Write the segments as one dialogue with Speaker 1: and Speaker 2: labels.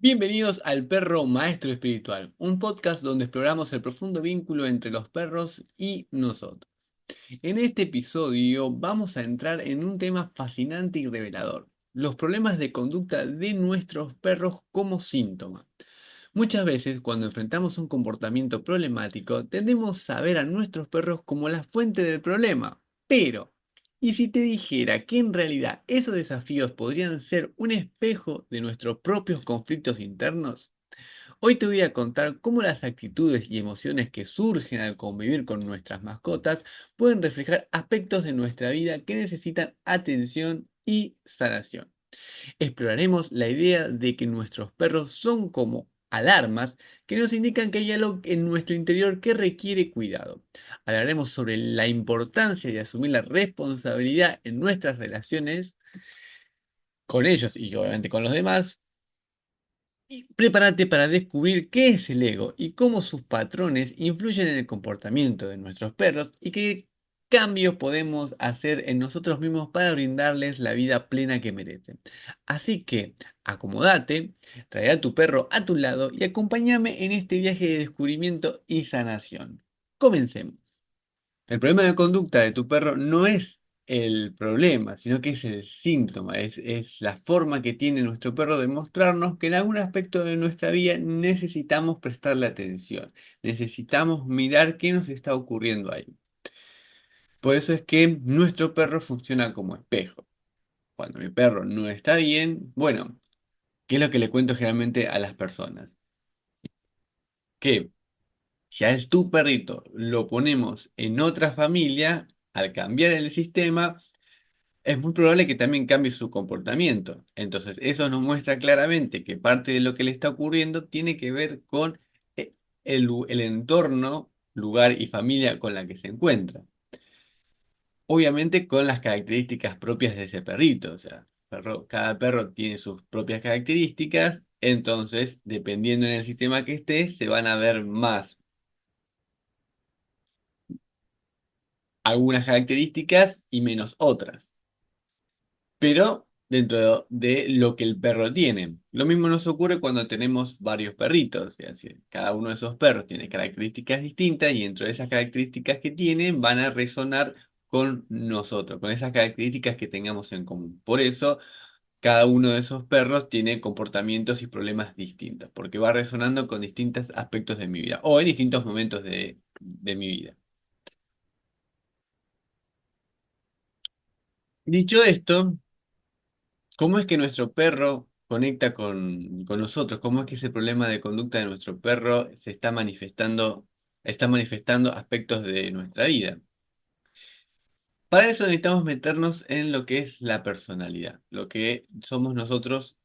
Speaker 1: Bienvenidos al Perro Maestro Espiritual, un podcast donde exploramos el profundo vínculo entre los perros y nosotros. En este episodio vamos a entrar en un tema fascinante y revelador, los problemas de conducta de nuestros perros como síntoma. Muchas veces cuando enfrentamos un comportamiento problemático tendemos a ver a nuestros perros como la fuente del problema, pero ¿y si te dijera que en realidad esos desafíos podrían ser un espejo de nuestros propios conflictos internos? Hoy te voy a contar cómo las actitudes y emociones que surgen al convivir con nuestras mascotas pueden reflejar aspectos de nuestra vida que necesitan atención y sanación. Exploraremos la idea de que nuestros perros son como alarmas que nos indican que hay algo en nuestro interior que requiere cuidado. Hablaremos sobre la importancia de asumir la responsabilidad en nuestras relaciones con ellos y obviamente con los demás. Y prepárate para descubrir qué es el ego y cómo sus patrones influyen en el comportamiento de nuestros perros y qué cambios podemos hacer en nosotros mismos para brindarles la vida plena que merecen. Así que acomódate, trae a tu perro a tu lado y acompáñame en este viaje de descubrimiento y sanación. Comencemos. El problema de conducta de tu perro no es el problema, sino que es el síntoma, es la forma que tiene nuestro perro de mostrarnos que en algún aspecto de nuestra vida necesitamos prestarle atención, necesitamos mirar qué nos está ocurriendo ahí. Por eso es que nuestro perro funciona como espejo. Cuando mi perro no está bien, bueno, ¿qué es lo que le cuento generalmente a las personas? Que si a tu perrito lo ponemos en otra familia, al cambiar el sistema, es muy probable que también cambie su comportamiento. Entonces, eso nos muestra claramente que parte de lo que le está ocurriendo tiene que ver con el entorno, lugar y familia con la que se encuentra. Obviamente con las características propias de ese perrito. O sea, cada perro tiene sus propias características, entonces, dependiendo en el sistema que esté, se van a ver más algunas características y menos otras, pero dentro de lo que el perro tiene. Lo mismo nos ocurre cuando tenemos varios perritos, o sea, si cada uno de esos perros tiene características distintas y dentro de esas características que tienen van a resonar con nosotros, con esas características que tengamos en común. Por eso, cada uno de esos perros tiene comportamientos y problemas distintos, porque va resonando con distintos aspectos de mi vida o en distintos momentos de mi vida. Dicho esto, ¿cómo es que nuestro perro conecta con nosotros? ¿Cómo es que ese problema de conducta de nuestro perro se está manifestando aspectos de nuestra vida? Para eso necesitamos meternos en lo que es la personalidad, lo que somos nosotros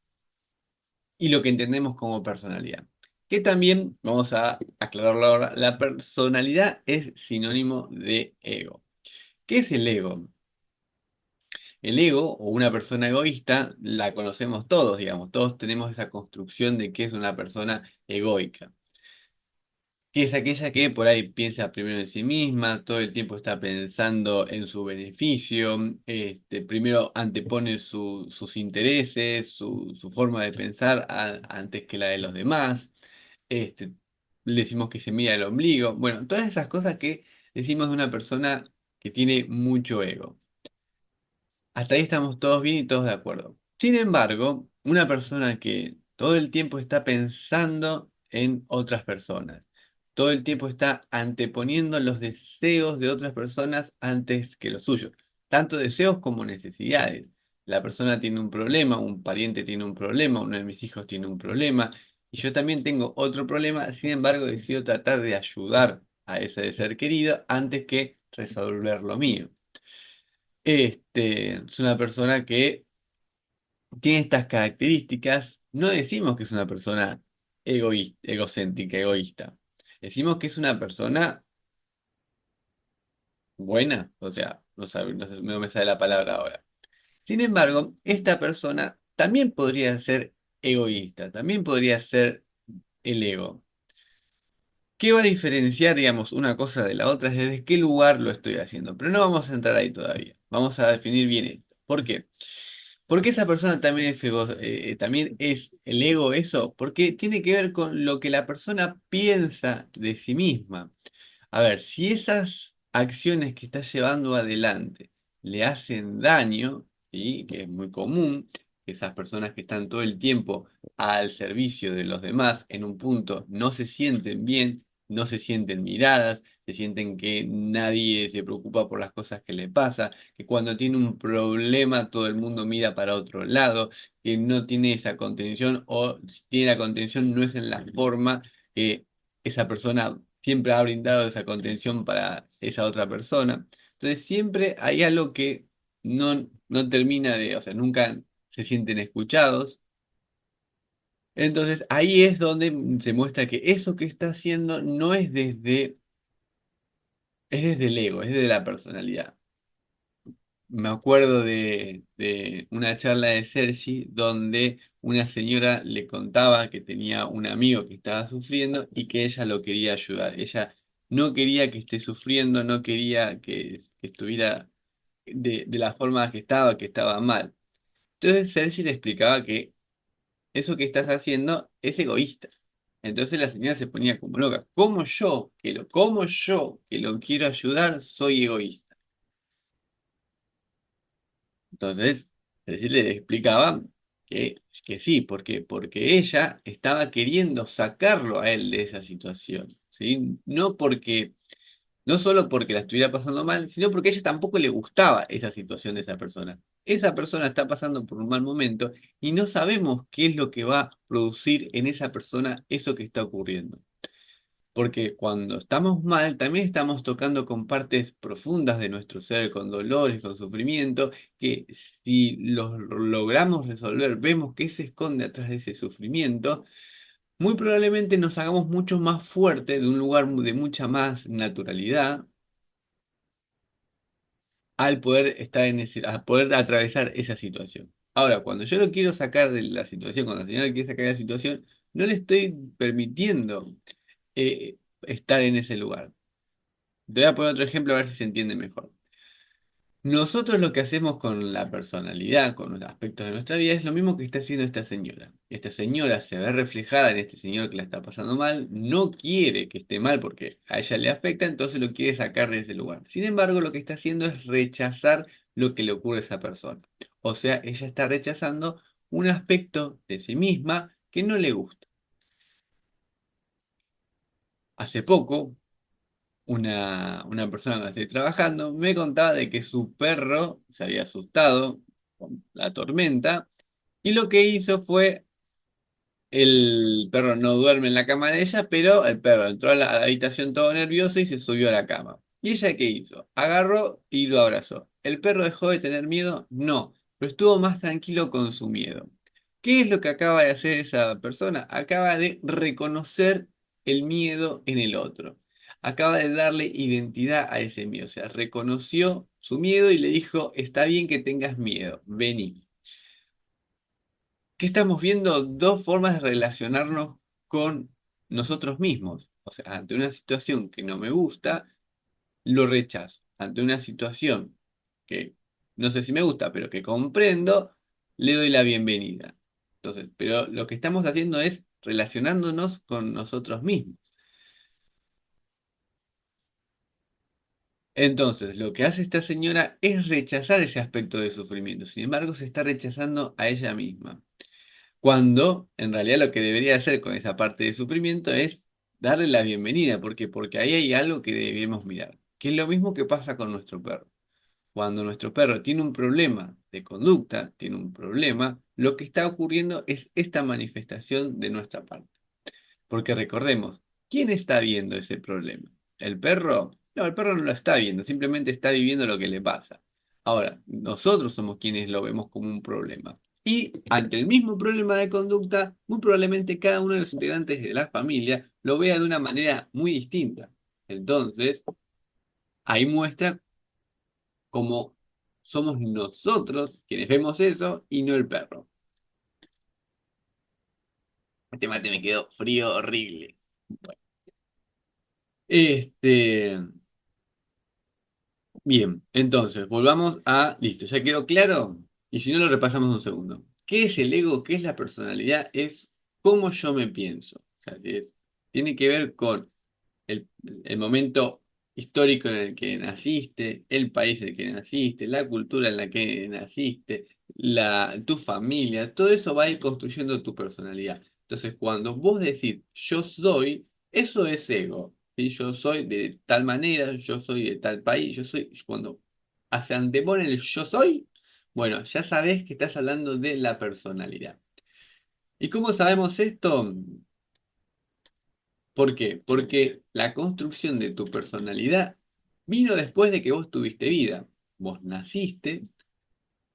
Speaker 1: y lo que entendemos como personalidad. Que también, vamos a aclararlo ahora, la personalidad es sinónimo de ego. ¿Qué es el ego? El ego o una persona egoísta la conocemos todos, digamos, todos tenemos esa construcción de que es una persona egoica, que es aquella que por ahí piensa primero en sí misma, todo el tiempo está pensando en su beneficio, primero antepone sus intereses, su forma de pensar antes que la de los demás, este, le decimos que se mira el ombligo, bueno, todas esas cosas que decimos de una persona que tiene mucho ego. Hasta ahí estamos todos bien y todos de acuerdo. Sin embargo, una persona que todo el tiempo está pensando en otras personas, todo el tiempo está anteponiendo los deseos de otras personas antes que los suyos, tanto deseos como necesidades. La persona tiene un problema, un pariente tiene un problema, uno de mis hijos tiene un problema, y yo también tengo otro problema, sin embargo, decido tratar de ayudar a ese ser querido antes que resolver lo mío. Es una persona que tiene estas características. No decimos que es una persona egocéntrica, egoísta. Decimos que es una persona buena. O sea, no me sale la palabra ahora. Sin embargo, esta persona también podría ser egoísta, también podría ser el ego. ¿Qué va a diferenciar, digamos, una cosa de la otra? Es desde qué lugar lo estoy haciendo. Pero no vamos a entrar ahí todavía. Vamos a definir bien esto. ¿Por qué? ¿Por qué esa persona también es también es el ego eso? Porque tiene que ver con lo que la persona piensa de sí misma. A ver, si esas acciones que está llevando adelante le hacen daño, ¿sí? Que es muy común, que esas personas que están todo el tiempo al servicio de los demás, en un punto no se sienten bien, no se sienten miradas, se sienten que nadie se preocupa por las cosas que le pasa, que cuando tiene un problema todo el mundo mira para otro lado, que no tiene esa contención o si tiene la contención no es en la forma que esa persona siempre ha brindado esa contención para esa otra persona. Entonces siempre hay algo que no termina de, o sea, nunca se sienten escuchados. Entonces ahí es donde se muestra que eso que está haciendo no es es desde el ego, es desde la personalidad. Me acuerdo de una charla de Sergi donde una señora le contaba que tenía un amigo que estaba sufriendo y que ella lo quería ayudar. Ella no quería que esté sufriendo, no quería que estuviera de la forma que estaba mal. Entonces Sergi le explicaba que eso que estás haciendo es egoísta. Entonces la señora se ponía como loca. ¿Cómo yo que lo quiero ayudar, soy egoísta? Entonces, Ceci le explicaba que sí, porque ella estaba queriendo sacarlo a él de esa situación, ¿sí? No solo porque la estuviera pasando mal, sino porque a ella tampoco le gustaba esa situación de esa persona. Esa persona está pasando por un mal momento y no sabemos qué es lo que va a producir en esa persona eso que está ocurriendo. Porque cuando estamos mal, también estamos tocando con partes profundas de nuestro ser, con dolores, con sufrimiento, que si los logramos resolver, vemos qué se esconde atrás de ese sufrimiento, muy probablemente nos hagamos mucho más fuerte de un lugar de mucha más naturalidad al poder estar en ese, a poder atravesar esa situación. Ahora, cuando yo lo quiero sacar de la situación, cuando la señora quiere sacar de la situación, no le estoy permitiendo estar en ese lugar. Te voy a poner otro ejemplo a ver si se entiende mejor. Nosotros lo que hacemos con la personalidad, con los aspectos de nuestra vida, es lo mismo que está haciendo esta señora. Esta señora se ve reflejada en este señor que la está pasando mal, no quiere que esté mal porque a ella le afecta, entonces lo quiere sacar de ese lugar. Sin embargo, lo que está haciendo es rechazar lo que le ocurre a esa persona. O sea, ella está rechazando un aspecto de sí misma que no le gusta. Hace poco, una persona con la que estoy trabajando me contaba de que su perro se había asustado con la tormenta y lo que hizo fue, el perro no duerme en la cama de ella, pero el perro entró a a la habitación todo nervioso y se subió a la cama. ¿Y ella qué hizo? Agarró y lo abrazó. ¿El perro dejó de tener miedo? No, pero estuvo más tranquilo con su miedo. ¿Qué es lo que acaba de hacer esa persona? Acaba de reconocer el miedo en el otro. Acaba de darle identidad a ese miedo. O sea, reconoció su miedo y le dijo, está bien que tengas miedo, vení. ¿Qué estamos viendo? Dos formas de relacionarnos con nosotros mismos. O sea, ante una situación que no me gusta, lo rechazo. Ante una situación que no sé si me gusta, pero que comprendo, le doy la bienvenida. Entonces, pero lo que estamos haciendo es relacionándonos con nosotros mismos. Entonces, lo que hace esta señora es rechazar ese aspecto de sufrimiento. Sin embargo, se está rechazando a ella misma. Cuando en realidad lo que debería hacer con esa parte de sufrimiento es darle la bienvenida. ¿Por qué? Porque ahí hay algo que debemos mirar, que es lo mismo que pasa con nuestro perro. Cuando nuestro perro tiene un problema de conducta, tiene un problema, lo que está ocurriendo es esta manifestación de nuestra parte. Porque recordemos, ¿quién está viendo ese problema? ¿El perro? No, el perro no lo está viendo, simplemente está viviendo lo que le pasa. Ahora, nosotros somos quienes lo vemos como un problema. Y ante el mismo problema de conducta, muy probablemente cada uno de los integrantes de la familia lo vea de una manera muy distinta. Entonces, ahí muestra cómo somos nosotros quienes vemos eso y no el perro. Este mate me quedó frío, horrible. Bueno, este. Bien, entonces, volvamos a... Listo, ¿ya quedó claro? Y si no, lo repasamos un segundo. ¿Qué es el ego? ¿Qué es la personalidad? Es cómo yo me pienso. O sea, tiene que ver con el, el momento histórico en el que naciste, el país en el que naciste, la cultura en la que naciste, tu familia, todo eso va a ir construyendo tu personalidad. Entonces, cuando vos decís yo soy, eso es ego. ¿Sí? Yo soy de tal manera, yo soy de tal país, yo soy, cuando hacia antepone el yo soy, bueno, ya sabés que estás hablando de la personalidad. ¿Y cómo sabemos esto? ¿Por qué? Porque la construcción de tu personalidad vino después de que vos tuviste vida. Vos naciste,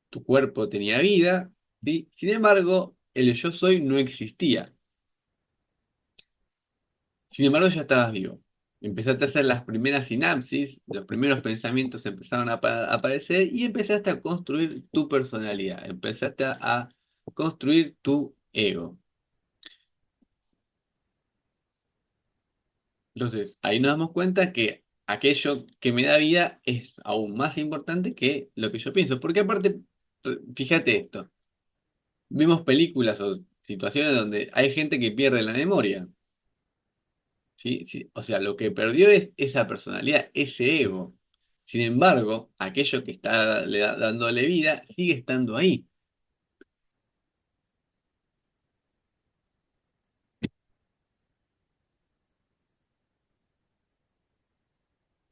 Speaker 1: tu cuerpo tenía vida, ¿sí? Sin embargo, el yo soy no existía. Sin embargo, ya estabas vivo. Empezaste a hacer las primeras sinapsis, los primeros pensamientos empezaron a aparecer y empezaste a construir tu personalidad, empezaste a construir tu ego. Entonces, ahí nos damos cuenta que aquello que me da vida es aún más importante que lo que yo pienso. Porque aparte, fíjate esto, vemos películas o situaciones donde hay gente que pierde la memoria, ¿sí? Sí, o sea, lo que perdió es esa personalidad, ese ego. Sin embargo, aquello que está dándole vida sigue estando ahí.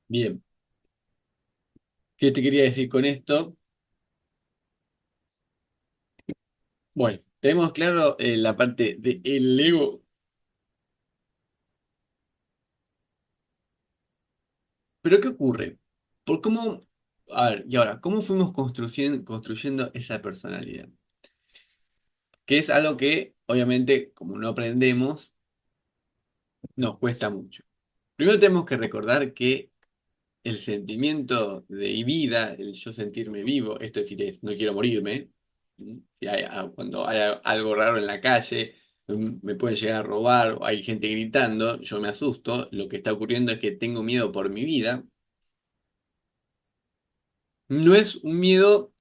Speaker 1: Bien, ¿qué te quería decir con esto? Bueno, tenemos claro la parte del ego. Pero ¿qué ocurre? Por cómo, a ver, y ahora, ¿cómo fuimos construyendo esa personalidad? Que es algo que, obviamente, como no aprendemos, nos cuesta mucho. Primero tenemos que recordar que el sentimiento de vida, el yo sentirme vivo, esto es decir, es no quiero morirme, si cuando hay algo raro en la calle, me pueden llegar a robar, o hay gente gritando, yo me asusto, lo que está ocurriendo es que tengo miedo por mi vida. No es un miedo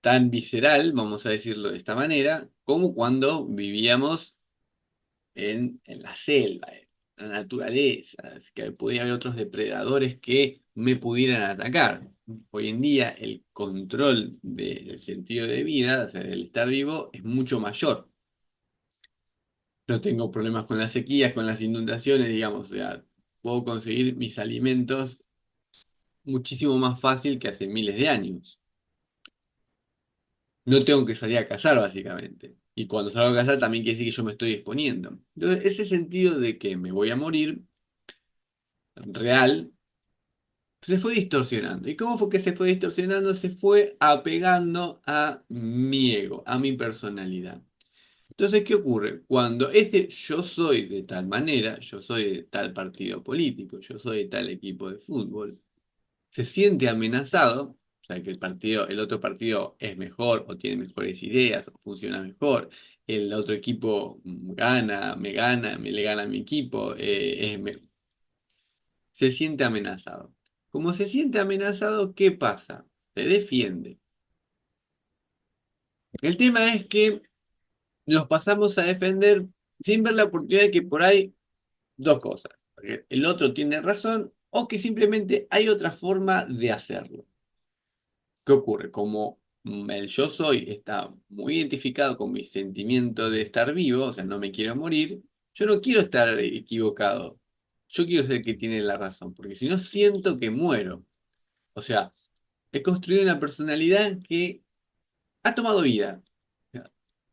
Speaker 1: tan visceral, vamos a decirlo de esta manera, como cuando vivíamos en la selva, en la naturaleza, así que podía haber otros depredadores que me pudieran atacar. Hoy en día el control del sentido de vida, o sea, del estar vivo, es mucho mayor. No tengo problemas con las sequías, con las inundaciones, digamos, o sea, puedo conseguir mis alimentos muchísimo más fácil que hace miles de años. No tengo que salir a cazar, básicamente. Y cuando salgo a cazar también quiere decir que yo me estoy exponiendo. Entonces, ese sentido de que me voy a morir, real, se fue distorsionando. ¿Y cómo fue que se fue distorsionando? Se fue apegando a mi ego, a mi personalidad. Entonces, ¿qué ocurre? Cuando ese yo soy de tal manera, yo soy de tal partido político, yo soy de tal equipo de fútbol, se siente amenazado, o sea, que el otro partido es mejor o tiene mejores ideas o funciona mejor, el otro equipo gana, me le gana a mi equipo, se siente amenazado. Como se siente amenazado, ¿qué pasa? Se defiende. El tema es que nos pasamos a defender sin ver la oportunidad de que por ahí dos cosas. Que el otro tiene razón o que simplemente hay otra forma de hacerlo. ¿Qué ocurre? Como el yo soy está muy identificado con mi sentimiento de estar vivo, o sea, no me quiero morir, yo no quiero estar equivocado. Yo quiero ser el que tiene la razón, porque si no siento que muero. O sea, he construido una personalidad que ha tomado vida.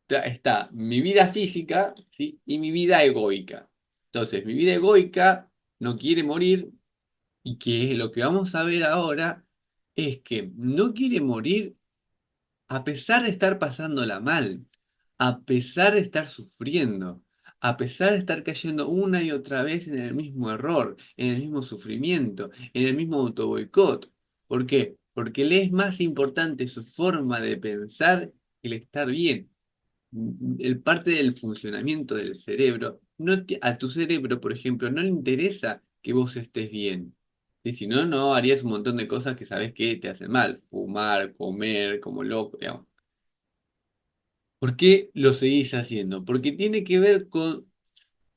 Speaker 1: Está mi vida física, ¿sí? Y mi vida egoica. Entonces, mi vida egoica no quiere morir y que lo que vamos a ver ahora es que no quiere morir a pesar de estar pasándola mal, a pesar de estar sufriendo, a pesar de estar cayendo una y otra vez en el mismo error, en el mismo sufrimiento, en el mismo autoboicot. ¿Por qué? Porque le es más importante su forma de pensar que el estar bien. El parte del funcionamiento del cerebro, a tu cerebro, por ejemplo, no le interesa que vos estés bien. Y si no, no harías un montón de cosas que sabes que te hacen mal. Fumar, comer, como loco, digamos. ¿Por qué lo seguís haciendo? Porque tiene que ver con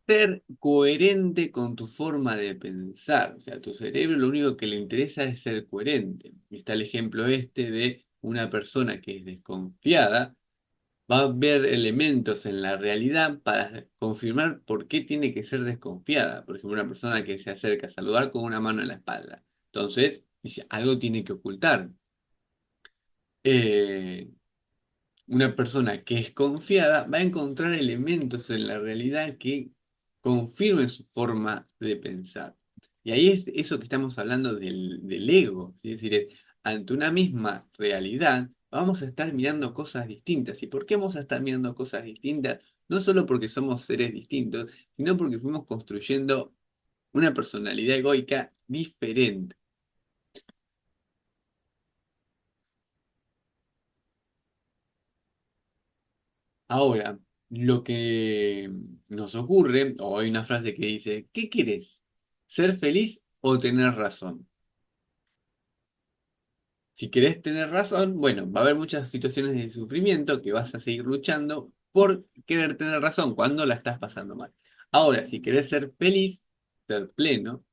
Speaker 1: ser coherente con tu forma de pensar. O sea, a tu cerebro lo único que le interesa es ser coherente. Y está el ejemplo este de una persona que es desconfiada, va a ver elementos en la realidad para confirmar por qué tiene que ser desconfiada. Por ejemplo, una persona que se acerca a saludar con una mano en la espalda. Entonces, dice, algo tiene que ocultar. Eh, una persona que es confiada va a encontrar elementos en la realidad que confirmen su forma de pensar. Y ahí es eso que estamos hablando del ego, ¿sí? Es decir, ante una misma realidad vamos a estar mirando cosas distintas. ¿Y por qué vamos a estar mirando cosas distintas? No solo porque somos seres distintos, sino porque fuimos construyendo una personalidad egoica diferente. Ahora, lo que nos ocurre, o hay una frase que dice, ¿qué quieres? ¿Ser feliz o tener razón? Si querés tener razón, bueno, va a haber muchas situaciones de sufrimiento que vas a seguir luchando por querer tener razón cuando la estás pasando mal. Ahora, si querés ser feliz, ser pleno,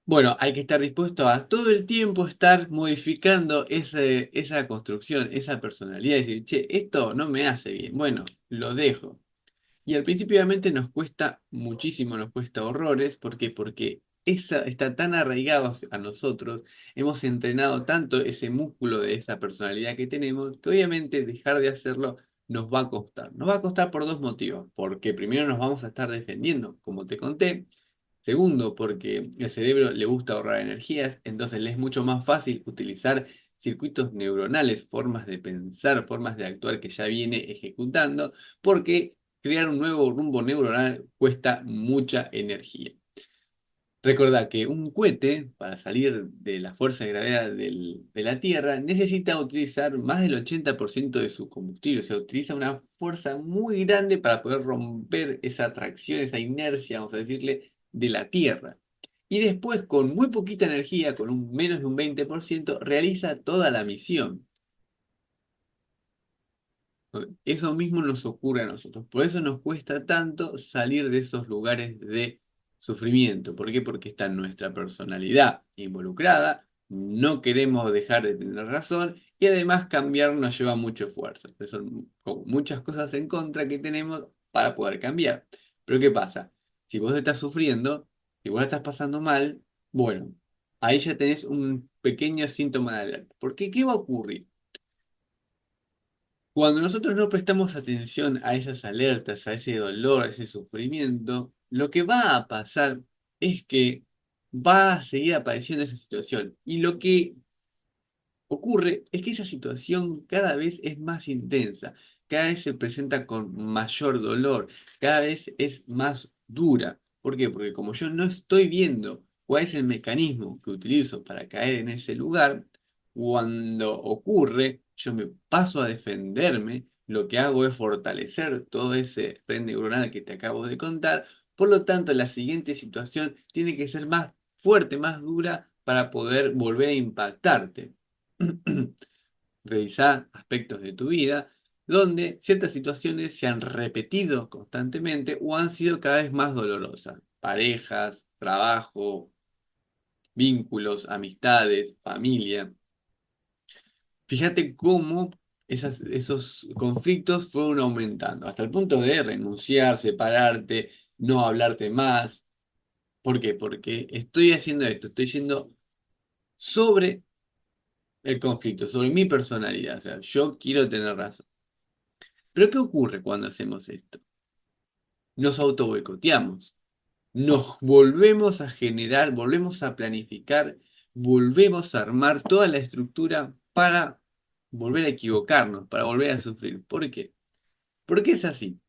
Speaker 1: bueno, hay que estar dispuesto a todo el tiempo estar modificando esa construcción, esa personalidad, y decir, che, esto no me hace bien, bueno, lo dejo. Y al principio obviamente nos cuesta muchísimo, nos cuesta horrores. ¿Por qué? Porque esa, está tan arraigado a nosotros, hemos entrenado tanto ese músculo de esa personalidad que tenemos, que obviamente dejar de hacerlo nos va a costar. Nos va a costar por dos motivos. Porque primero nos vamos a estar defendiendo, como te conté. Segundo, porque el cerebro le gusta ahorrar energías, entonces le es mucho más fácil utilizar circuitos neuronales, formas de pensar, formas de actuar que ya viene ejecutando, porque crear un nuevo rumbo neuronal cuesta mucha energía. Recordá que un cohete, para salir de la fuerza de gravedad de la Tierra, necesita utilizar más del 80% de su combustible. O sea, utiliza una fuerza muy grande para poder romper esa atracción, esa inercia, vamos a decirle, de la Tierra. Y después, con muy poquita energía, con un menos de un 20%, realiza toda la misión. Eso mismo nos ocurre a nosotros. Por eso nos cuesta tanto salir de esos lugares de sufrimiento. ¿Por qué? Porque está nuestra personalidad involucrada, no queremos dejar de tener razón y además cambiar nos lleva mucho esfuerzo. Entonces son como muchas cosas en contra que tenemos para poder cambiar. Pero ¿qué pasa? Si vos estás sufriendo, si vos la estás pasando mal, bueno, ahí ya tenés un pequeño síntoma de alerta. Porque ¿qué va a ocurrir? Cuando nosotros no prestamos atención a esas alertas, a ese dolor, a ese sufrimiento, lo que va a pasar es que va a seguir apareciendo esa situación. Y lo que ocurre es que esa situación cada vez es más intensa, cada vez se presenta con mayor dolor, cada vez es más dura. ¿Por qué? Porque como yo no estoy viendo cuál es el mecanismo que utilizo para caer en ese lugar, cuando ocurre, yo me paso a defenderme, lo que hago es fortalecer todo ese red neuronal que te acabo de contar, por lo tanto la siguiente situación tiene que ser más fuerte, más dura para poder volver a impactarte. Revisar aspectos de tu vida donde ciertas situaciones se han repetido constantemente o han sido cada vez más dolorosas. Parejas, trabajo, vínculos, amistades, familia. Fíjate cómo esos conflictos fueron aumentando hasta el punto de renunciar, separarte, no hablarte más. ¿Por qué? Porque estoy haciendo esto, estoy yendo sobre el conflicto, sobre mi personalidad. O sea, yo quiero tener razón. Pero ¿qué ocurre cuando hacemos esto? Nos auto boicoteamos, nos volvemos a generar, volvemos a planificar, volvemos a armar toda la estructura para volver a equivocarnos, para volver a sufrir. ¿Por qué? Porque es así.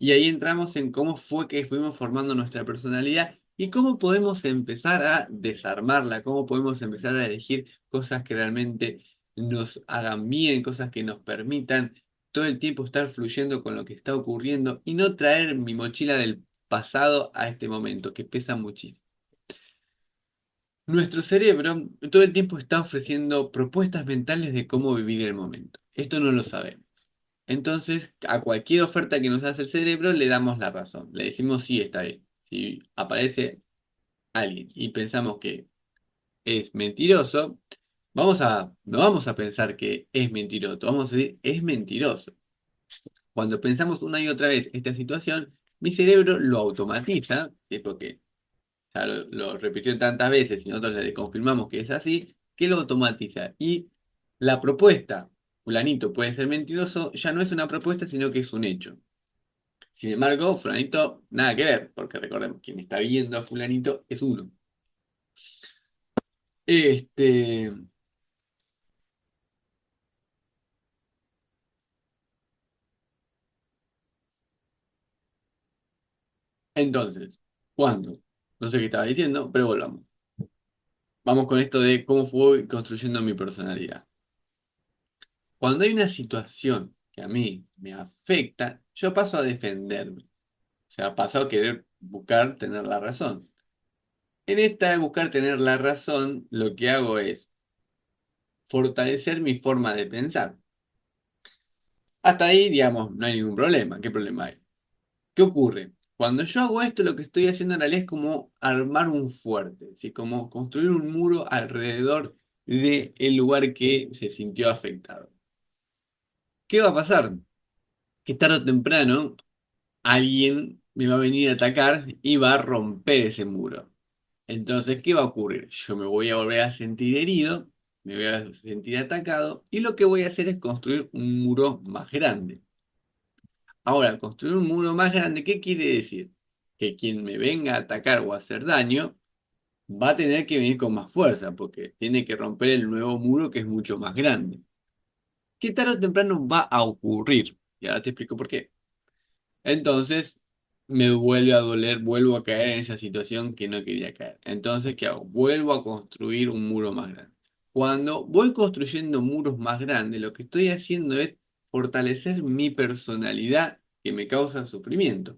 Speaker 1: Y ahí entramos en cómo fue que fuimos formando nuestra personalidad y cómo podemos empezar a desarmarla, cómo podemos empezar a elegir cosas que realmente nos hagan bien, cosas que nos permitan todo el tiempo estar fluyendo con lo que está ocurriendo y no traer mi mochila del pasado a este momento, que pesa muchísimo. Nuestro cerebro todo el tiempo está ofreciendo propuestas mentales de cómo vivir el momento. Esto no lo sabemos. Entonces, a cualquier oferta que nos hace el cerebro le damos la razón. Le decimos sí, está bien. Si aparece alguien y pensamos que es mentiroso, no vamos a pensar que es mentiroso, vamos a decir es mentiroso. Cuando pensamos una y otra vez esta situación, mi cerebro lo automatiza, ¿sí? Porque ya lo repitió tantas veces y nosotros le confirmamos que es así, que lo automatiza. Y la propuesta, fulanito puede ser mentiroso, ya no es una propuesta, sino que es un hecho. Sin embargo, fulanito, nada que ver, porque recordemos, quien está viendo a fulanito es uno. Este, entonces, ¿cuándo? No sé qué estaba diciendo, pero volvamos. Vamos con esto de cómo fui construyendo mi personalidad. Cuando hay una situación que a mí me afecta, yo paso a defenderme. O sea, paso a querer buscar tener la razón. En esta de buscar tener la razón, lo que hago es fortalecer mi forma de pensar. Hasta ahí, digamos, no hay ningún problema. ¿Qué problema hay? ¿Qué ocurre? Cuando yo hago esto, lo que estoy haciendo en realidad es como armar un fuerte, ¿sí? Como construir un muro alrededor del lugar que se sintió afectado. ¿Qué va a pasar? Que tarde o temprano alguien me va a venir a atacar y va a romper ese muro. Entonces, ¿qué va a ocurrir? Yo me voy a volver a sentir herido, me voy a sentir atacado y lo que voy a hacer es construir un muro más grande. Ahora, construir un muro más grande, ¿qué quiere decir? Que quien me venga a atacar o a hacer daño va a tener que venir con más fuerza porque tiene que romper el nuevo muro que es mucho más grande. ¿Qué tarde o temprano va a ocurrir? Y ahora te explico por qué. Entonces me vuelve a doler, vuelvo a caer en esa situación que no quería caer. Entonces, ¿qué hago? Vuelvo a construir un muro más grande. Cuando voy construyendo muros más grandes, lo que estoy haciendo es fortalecer mi personalidad que me causa sufrimiento.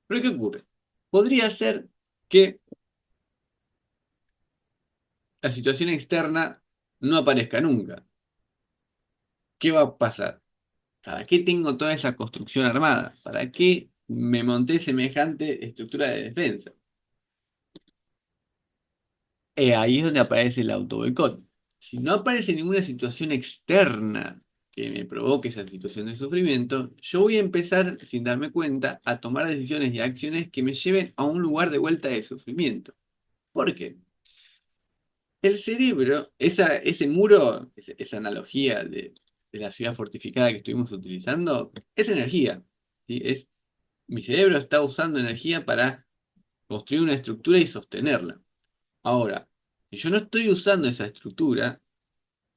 Speaker 1: Pero ¿qué ocurre? Podría ser que la situación externa no aparezca nunca. ¿Qué va a pasar? ¿Para qué tengo toda esa construcción armada? ¿Para qué me monté semejante estructura de defensa? Ahí es donde aparece el autoboicot. Si no aparece ninguna situación externa que me provoque esa situación de sufrimiento, yo voy a empezar, sin darme cuenta, a tomar decisiones y acciones que me lleven a un lugar de vuelta de sufrimiento. ¿Por qué? El cerebro, ese muro, esa analogía de la ciudad fortificada que estuvimos utilizando, es energía. ¿Sí? Mi cerebro está usando energía para construir una estructura y sostenerla. Ahora, si yo no estoy usando esa estructura,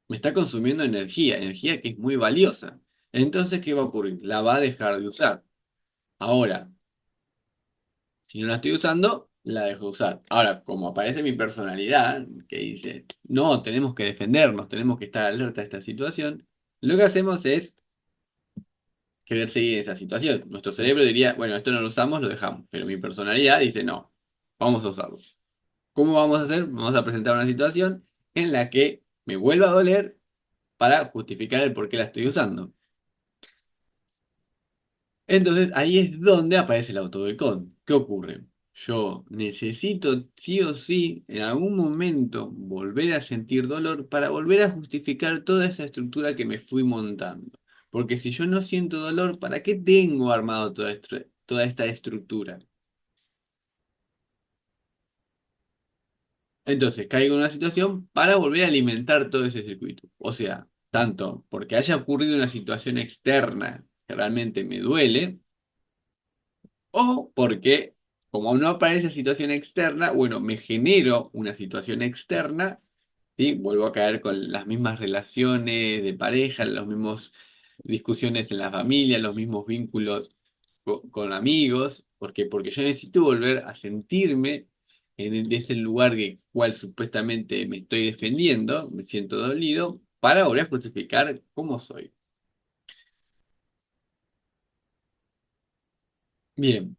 Speaker 1: me está consumiendo energía, energía que es muy valiosa. Entonces, ¿qué va a ocurrir? La va a dejar de usar. Ahora, si no la estoy usando, la dejo de usar. Ahora, como aparece mi personalidad, que dice, no, tenemos que defendernos, tenemos que estar alerta a esta situación, lo que hacemos es querer seguir en esa situación. Nuestro cerebro diría, bueno, esto no lo usamos, lo dejamos. Pero mi personalidad dice, no, vamos a usarlo. ¿Cómo vamos a hacer? Vamos a presentar una situación en la que me vuelva a doler para justificar el por qué la estoy usando. Entonces ahí es donde aparece el autoboicot. ¿Qué ocurre? Yo necesito sí o sí en algún momento volver a sentir dolor para volver a justificar toda esa estructura que me fui montando. Porque si yo no siento dolor, ¿para qué tengo armado toda esta estructura? Entonces caigo en una situación para volver a alimentar todo ese circuito. O sea, tanto porque haya ocurrido una situación externa que realmente me duele, o porque, como no aparece situación externa, bueno, me genero una situación externa, ¿sí? Vuelvo a caer con las mismas relaciones de pareja, las mismas discusiones en la familia, los mismos vínculos con amigos, porque yo necesito volver a sentirme en ese lugar que cual supuestamente me estoy defendiendo, me siento dolido, para volver a justificar cómo soy. Bien.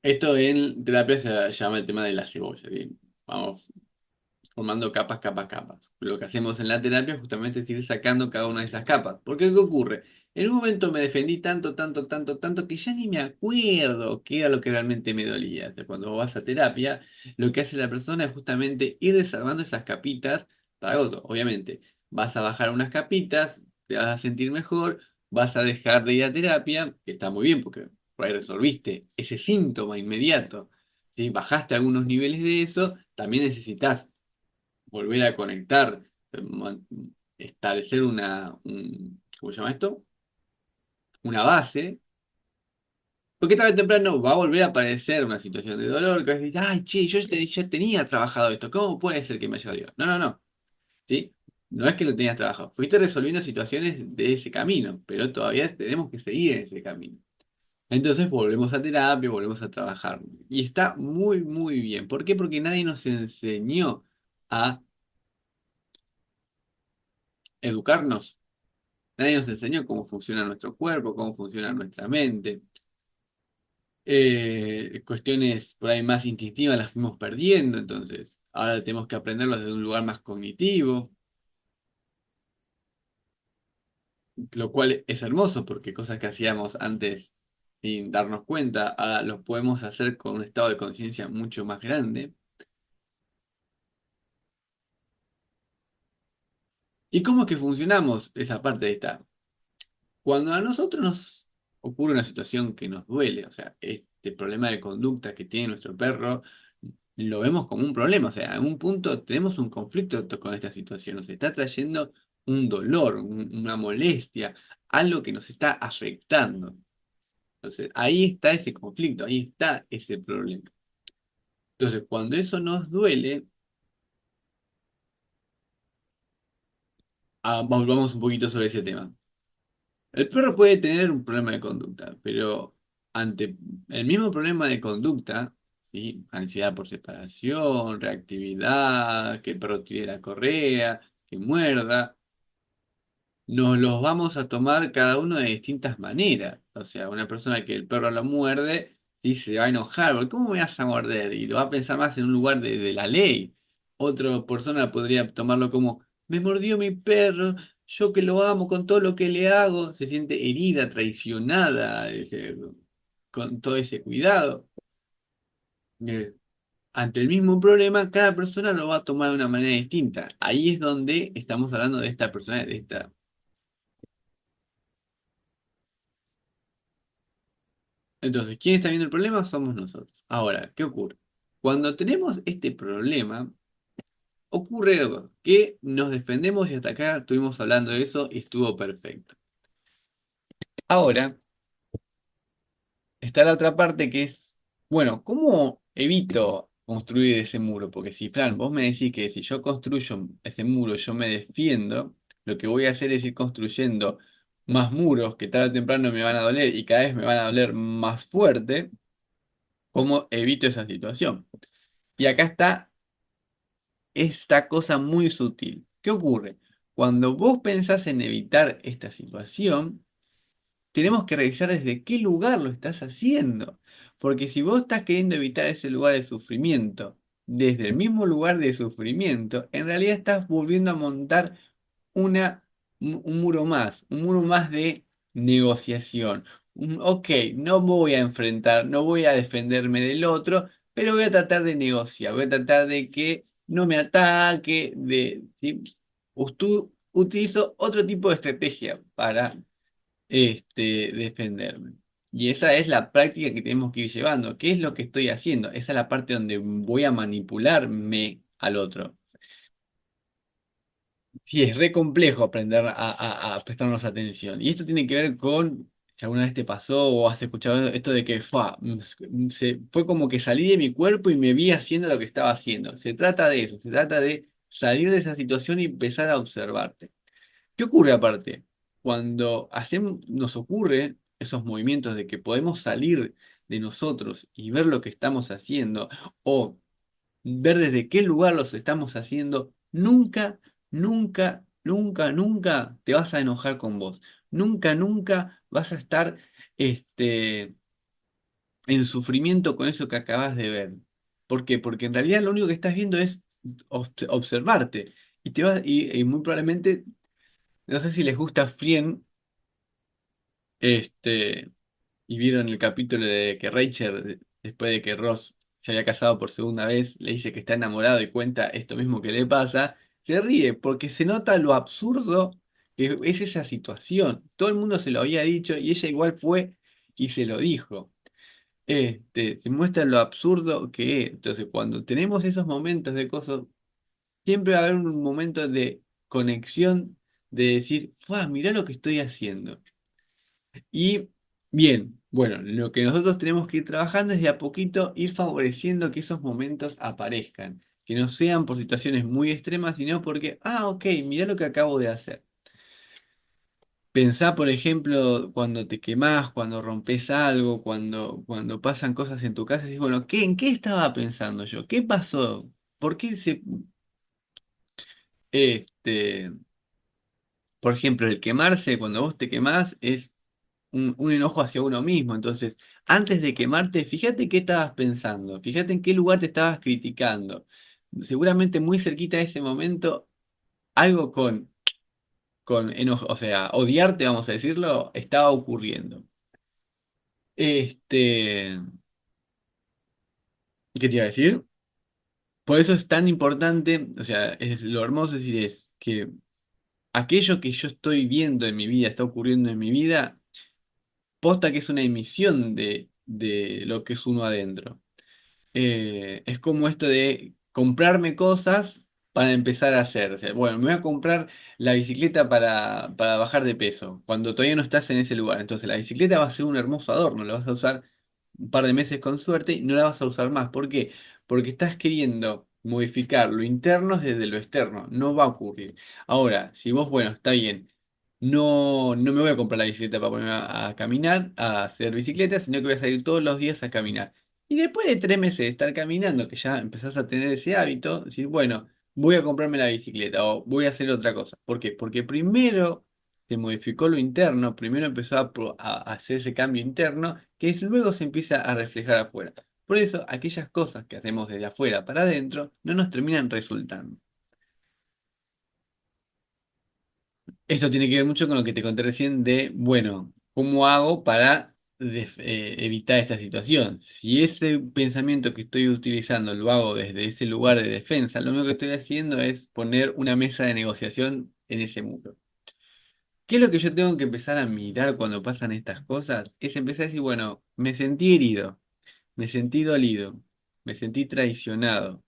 Speaker 1: Esto en terapia se llama el tema de la cebolla, ¿sí? Vamos formando capas, capas, capas. Lo que hacemos en la terapia justamente es ir sacando cada una de esas capas. Porque ¿qué ocurre? En un momento me defendí tanto, tanto, tanto, tanto que ya ni me acuerdo qué era lo que realmente me dolía. O sea, cuando vas a terapia, lo que hace la persona es justamente ir desarmando esas capitas para gozo. Obviamente, vas a bajar unas capitas, te vas a sentir mejor, vas a dejar de ir a terapia, que está muy bien porque por ahí resolviste ese síntoma inmediato. ¿Sí? Bajaste algunos niveles de eso, también necesitas volver a conectar, establecer ¿cómo se llama esto? Una base, porque tarde o temprano va a volver a aparecer una situación de dolor que vas a decir, ay, che, ya tenía trabajado esto, ¿cómo puede ser que me haya dolido? No, no, no, ¿sí? No es que lo tenías trabajado, fuiste resolviendo situaciones de ese camino, pero todavía tenemos que seguir en ese camino. Entonces volvemos a terapia, volvemos a trabajar. Y está muy, muy bien. ¿Por qué? Porque nadie nos enseñó a educarnos. Nadie nos enseñó cómo funciona nuestro cuerpo, cómo funciona nuestra mente. Cuestiones por ahí más instintivas las fuimos perdiendo, entonces ahora tenemos que aprenderlo desde un lugar más cognitivo, lo cual es hermoso porque cosas que hacíamos antes sin darnos cuenta, ahora los podemos hacer con un estado de conciencia mucho más grande. ¿Y cómo es que funcionamos esa parte de esta? Cuando a nosotros nos ocurre una situación que nos duele, o sea, este problema de conducta que tiene nuestro perro, lo vemos como un problema, o sea, en un punto tenemos un conflicto con esta situación, nos está trayendo un dolor, una molestia, algo que nos está afectando. Entonces, ahí está ese conflicto, ahí está ese problema. Entonces, cuando eso nos duele, volvamos un poquito sobre ese tema. El perro puede tener un problema de conducta, pero ante el mismo problema de conducta, ¿sí? Ansiedad por separación, reactividad, que el perro tire la correa, que muerda, nos los vamos a tomar cada uno de distintas maneras. O sea, una persona que el perro lo muerde, sí se va a enojar, porque ¿cómo me vas a morder? Y lo va a pensar más en un lugar de la ley. Otra persona podría tomarlo como, me mordió mi perro, yo que lo amo con todo lo que le hago, se siente herida, traicionada, con todo ese cuidado. Eh, Ante el mismo problema, cada persona lo va a tomar de una manera distinta. Ahí es donde estamos hablando de esta persona, de esta. Entonces, ¿quién está viendo el problema? Somos nosotros. Ahora, ¿qué ocurre? Cuando tenemos este problema, ocurre algo, que nos defendemos y hasta acá estuvimos hablando de eso y estuvo perfecto. Ahora, está la otra parte que es, bueno, ¿cómo evito construir ese muro? Porque si, Fran, vos me decís que si yo construyo ese muro, yo me defiendo, lo que voy a hacer es ir construyendo más muros que tarde o temprano me van a doler y cada vez me van a doler más fuerte. ¿Cómo evito esa situación? Y acá está esta cosa muy sutil. ¿Qué ocurre? Cuando vos pensás en evitar esta situación, tenemos que revisar desde qué lugar lo estás haciendo. Porque si vos estás queriendo evitar ese lugar de sufrimiento, desde el mismo lugar de sufrimiento, en realidad estás volviendo a montar una, un muro más de negociación. Ok, no voy a enfrentar, no voy a defenderme del otro, pero voy a tratar de negociar, voy a tratar de que no me ataque, ¿sí? Utilizo otro tipo de estrategia para defenderme. Y esa es la práctica que tenemos que ir llevando. ¿Qué es lo que estoy haciendo? Esa es la parte donde voy a manipularme al otro. Sí, es re complejo aprender a prestarnos atención. Y esto tiene que ver con, si alguna vez te pasó o has escuchado esto de que fue como que salí de mi cuerpo y me vi haciendo lo que estaba haciendo. Se trata de eso, se trata de salir de esa situación y empezar a observarte. ¿Qué ocurre aparte? Cuando nos ocurre esos movimientos de que podemos salir de nosotros y ver lo que estamos haciendo, o ver desde qué lugar los estamos haciendo, nunca, nunca, nunca, nunca te vas a enojar con vos. Nunca, nunca vas a estar, este, en sufrimiento con eso que acabas de ver. ¿Por qué? Porque en realidad lo único que estás viendo es observarte. Y muy probablemente, no sé si les gusta Friend, este, y vieron el capítulo de que Rachel, después de que Ross se había casado por segunda vez, le dice que está enamorado y cuenta esto mismo que le pasa, se ríe porque se nota lo absurdo que es esa situación. Todo el mundo se lo había dicho y ella igual fue y se lo dijo. Se muestra lo absurdo que es. Entonces, cuando tenemos esos momentos de cosas, siempre va a haber un momento de conexión, de decir, ¡Fua! Mirá lo que estoy haciendo. Y bien, bueno, lo que nosotros tenemos que ir trabajando es de a poquito ir favoreciendo que esos momentos aparezcan, que no sean por situaciones muy extremas, sino porque, ok, mirá lo que acabo de hacer. Pensá, por ejemplo, cuando te quemás, cuando rompes algo, cuando pasan cosas en tu casa, y dices, bueno, ¿en qué estaba pensando yo? ¿Qué pasó? ¿Por qué este, por ejemplo, el quemarse, cuando vos te quemás, es un enojo hacia uno mismo. Entonces, antes de quemarte, fíjate qué estabas pensando, fíjate en qué lugar te estabas criticando. Seguramente muy cerquita de ese momento, algo con enojo, o sea, odiarte, vamos a decirlo, estaba ocurriendo. Este, ¿Qué te iba a decir? Por eso es tan importante, o sea, es lo hermoso es decir es que aquello que yo estoy viendo en mi vida, está ocurriendo en mi vida, posta que es una emisión de lo que es uno adentro. Es como esto de comprarme cosas para empezar a hacer. O sea, bueno, me voy a comprar la bicicleta para bajar de peso, cuando todavía no estás en ese lugar. Entonces la bicicleta va a ser un hermoso adorno, la vas a usar un par de meses con suerte y no la vas a usar más. ¿Por qué? Porque estás queriendo modificar lo interno desde lo externo. No va a ocurrir. Ahora, si vos, bueno, está bien. No me voy a comprar la bicicleta para ponerme a caminar, a hacer bicicleta, sino que voy a salir todos los días a caminar. Y después de 3 meses de estar caminando, que ya empezás a tener ese hábito, decir, bueno, voy a comprarme la bicicleta o voy a hacer otra cosa. ¿Por qué? Porque primero se modificó lo interno, primero empezó a hacer ese cambio interno, luego se empieza a reflejar afuera. Por eso, aquellas cosas que hacemos desde afuera para adentro no nos terminan resultando. Esto tiene que ver mucho con lo que te conté recién de, bueno, ¿cómo hago para evitar esta situación? Si ese pensamiento que estoy utilizando lo hago desde ese lugar de defensa, lo único que estoy haciendo es poner una mesa de negociación en ese muro. ¿Qué es lo que yo tengo que empezar a mirar cuando pasan estas cosas? Es empezar a decir, bueno, me sentí herido, me sentí dolido, me sentí traicionado.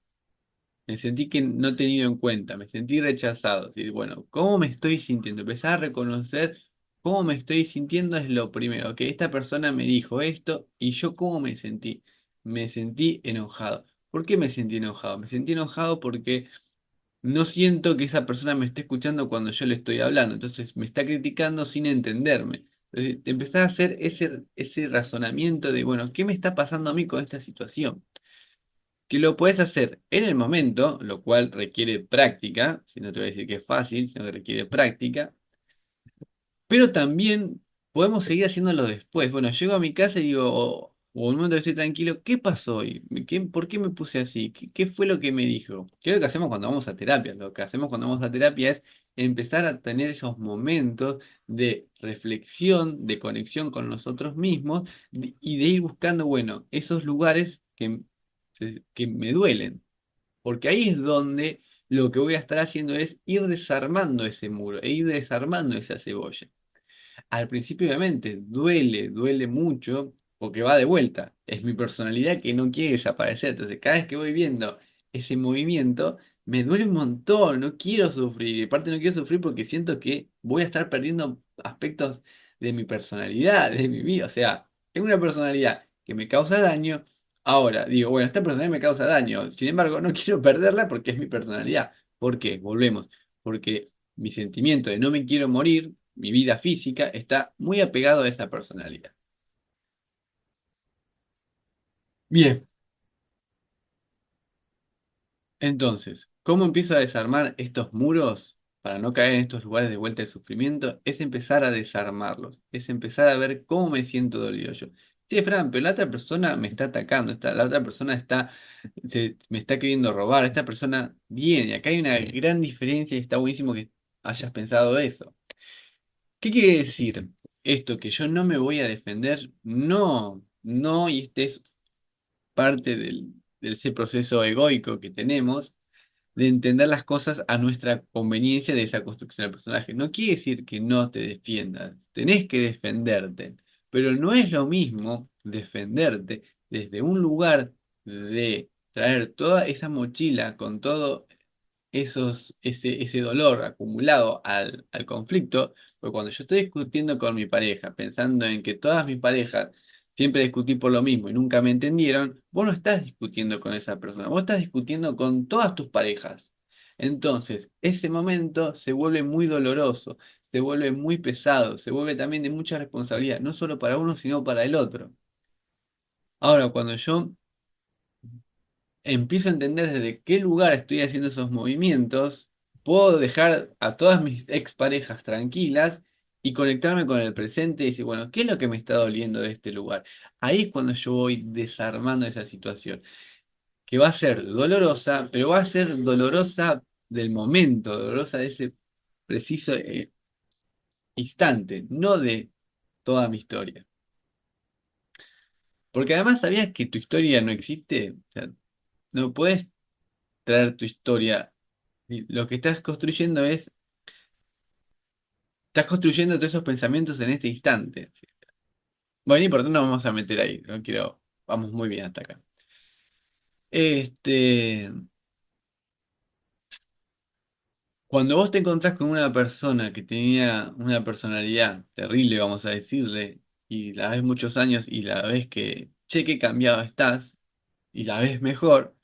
Speaker 1: Me sentí que no tenido en cuenta, me sentí rechazado. ¿Sí? Bueno, ¿cómo me estoy sintiendo? Empezar a reconocer cómo me estoy sintiendo es lo primero. Que esta persona me dijo esto y yo cómo me sentí. Me sentí enojado. ¿Por qué me sentí enojado? Me sentí enojado porque no siento que esa persona me esté escuchando cuando yo le estoy hablando. Entonces me está criticando sin entenderme. Entonces, empezar a hacer ese razonamiento de, bueno, ¿qué me está pasando a mí con esta situación? Que lo puedes hacer en el momento, lo cual requiere práctica, si no te voy a decir que es fácil, sino que requiere práctica, pero también podemos seguir haciéndolo después. Bueno, llego a mi casa y digo, o en un momento que estoy tranquilo, ¿qué pasó hoy? ¿Por qué me puse así? ¿Qué fue lo que me dijo? ¿Qué es lo que hacemos cuando vamos a terapia? Lo que hacemos cuando vamos a terapia es empezar a tener esos momentos de reflexión, de conexión con nosotros mismos y de ir buscando, bueno, esos lugares que me duelen. Porque ahí es donde lo que voy a estar haciendo es ir desarmando ese muro e ir desarmando esa cebolla. Al principio, obviamente, duele mucho, porque va de vuelta. Es mi personalidad que no quiere desaparecer. Entonces, cada vez que voy viendo ese movimiento, me duele un montón, no quiero sufrir. Y aparte no quiero sufrir porque siento que voy a estar perdiendo aspectos de mi personalidad, de mi vida. O sea, tengo una personalidad que me causa daño. Ahora, digo, bueno, esta personalidad me causa daño. Sin embargo, no quiero perderla porque es mi personalidad. ¿Por qué? Volvemos. Porque mi sentimiento de no me quiero morir, mi vida física, está muy apegado a esa personalidad. Bien, entonces, ¿cómo empiezo a desarmar estos muros para no caer en estos lugares de vuelta de sufrimiento? Es empezar a desarmarlos, es empezar a ver cómo me siento dolido yo. sí, Fran, pero la otra persona me está atacando, la otra persona me está queriendo robar, esta persona viene. Acá hay una gran diferencia y está buenísimo que hayas pensado eso. ¿Qué quiere decir esto? Que yo no me voy a defender. No, no, y este es parte de ese proceso egoico que tenemos de entender las cosas a nuestra conveniencia de esa construcción del personaje. No quiere decir que no te defiendas, tenés que defenderte, pero no es lo mismo defenderte desde un lugar de traer toda esa mochila con todo ese dolor acumulado al conflicto, porque cuando yo estoy discutiendo con mi pareja, pensando en que todas mis parejas siempre discutí por lo mismo y nunca me entendieron, vos no estás discutiendo con esa persona, vos estás discutiendo con todas tus parejas. Entonces, ese momento se vuelve muy doloroso, se vuelve muy pesado, se vuelve también de mucha responsabilidad, no solo para uno, sino para el otro. Ahora, cuando yo empiezo a entender desde qué lugar estoy haciendo esos movimientos, puedo dejar a todas mis exparejas tranquilas y conectarme con el presente y decir, bueno, ¿qué es lo que me está doliendo de este lugar? Ahí es cuando yo voy desarmando esa situación, que va a ser dolorosa, pero va a ser dolorosa del momento, dolorosa de ese preciso instante, no de toda mi historia. Porque además, ¿sabías que tu historia no existe? O sea, no puedes traer tu historia. Y lo que estás construyendo todos esos pensamientos en este instante. Bueno, y por tanto nos vamos a meter ahí. No quiero, vamos muy bien hasta acá. Este, cuando vos te encontrás con una persona que tenía una personalidad terrible, vamos a decirle, y la ves muchos años y la ves que, che, qué cambiado estás, y la ves mejor,